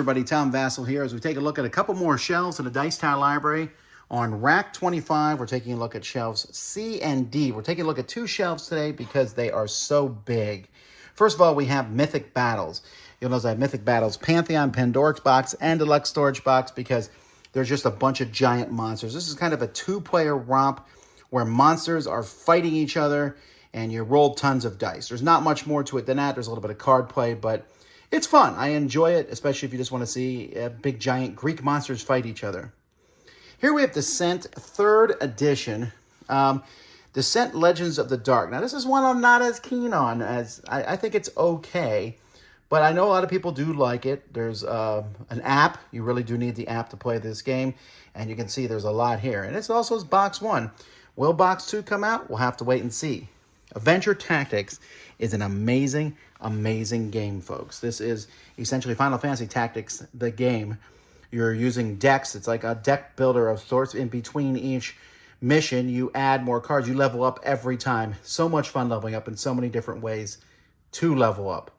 everybody, Tom Vasel here as we take a look at a couple more shelves in the Dice Tower library. On rack 25, we're taking a look at shelves C and D. We're taking a look at two shelves today because they are so big. First of all, we have Mythic Battles. You'll notice I have Mythic Battles Pantheon, Pandoric's box, and Deluxe Storage box because there's just a bunch of giant monsters. This is kind of a two-player romp where monsters are fighting each other and you roll tons of dice. There's not much more to it than that. There's a little bit of card play, but it's fun. I enjoy it, especially if you just want to see big, giant Greek monsters fight each other. Here we have Descent 3rd edition. Descent Legends of the Dark. Now, this is one I'm not as keen on. As I think it's okay, but I know a lot of people do like it. There's an app. You really do need the app to play this game, and you can see there's a lot here. And it's also box 1. Will box 2 come out? We'll have to wait and see. Adventure Tactics is an amazing, amazing game, folks. This is essentially Final Fantasy Tactics, the game. You're using decks. It's like a deck builder of sorts. In between each mission, you add more cards. You level up every time. So much fun leveling up in so many different ways to level up.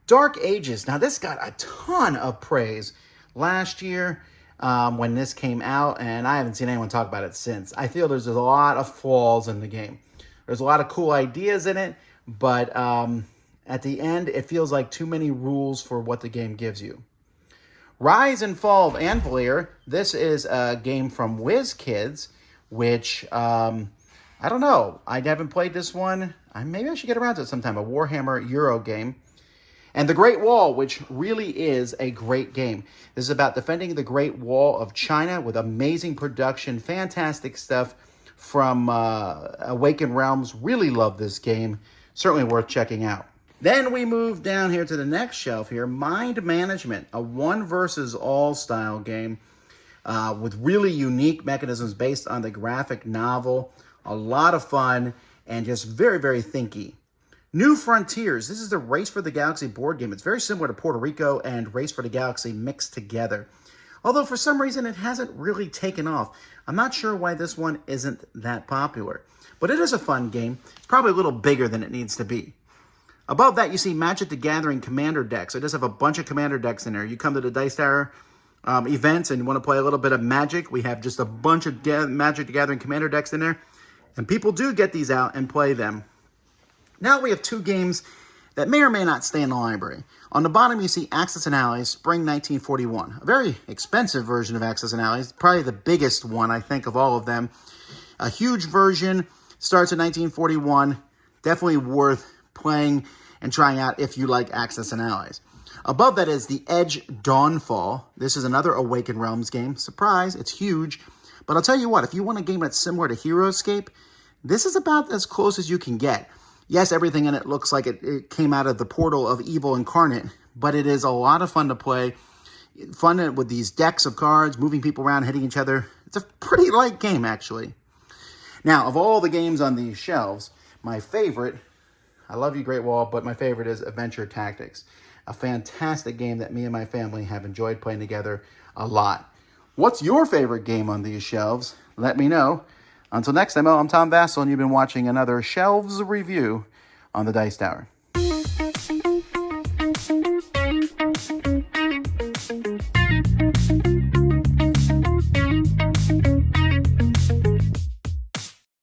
Dark Ages. Now, this got a ton of praise last year when this came out, and I haven't seen anyone talk about it since. I feel there's a lot of flaws in the game. There's a lot of cool ideas in it, but at the end, it feels like too many rules for what the game gives you. Rise and Fall of Anvalor. This is a game from WizKids, which, I don't know. I haven't played this one. Maybe I should get around to it sometime. A Warhammer Euro game. And The Great Wall, which really is a great game. This is about defending the Great Wall of China with amazing production, fantastic stuff from Awakened Realms. Really love this game. Certainly worth checking out. Then we move down here to the next shelf here, Mind Management, a one versus all style game with really unique mechanisms based on the graphic novel. A lot of fun and just very, very thinky. New Frontiers. This is the Race for the Galaxy board game. It's very similar to Puerto Rico and Race for the Galaxy mixed together. Although for some reason it hasn't really taken off. I'm not sure why this one isn't that popular. But it is a fun game. It's probably a little bigger than it needs to be. Above that, you see Magic the Gathering Commander decks. I just have a bunch of Commander decks in there. You come to the Dice Tower events and you want to play a little bit of Magic. We have just a bunch of Magic the Gathering Commander decks in there. And people do get these out and play them. Now we have two games that may or may not stay in the library. On the bottom, you see Axis and Allies, Spring 1941. A very expensive version of Axis and Allies. Probably the biggest one, I think, of all of them. A huge version. Starts in 1941. Definitely worth playing and trying out if you like Axis and Allies. Above that is The Edge Dawnfall. This is another Awakened Realms game. Surprise, it's huge. But I'll tell you what, if you want a game that's similar to HeroScape, this is about as close as you can get. Yes, everything in it looks like it came out of the portal of Evil Incarnate, but it is a lot of fun to play. Fun with these decks of cards, moving people around, hitting each other. It's a pretty light game, actually. Now, of all the games on these shelves, my favorite, I love you, Great Wall, but my favorite is Adventure Tactics. A fantastic game that me and my family have enjoyed playing together a lot. What's your favorite game on these shelves? Let me know. Until next time, I'm Tom Vasel, and you've been watching another Shelves Review on the Dice Tower.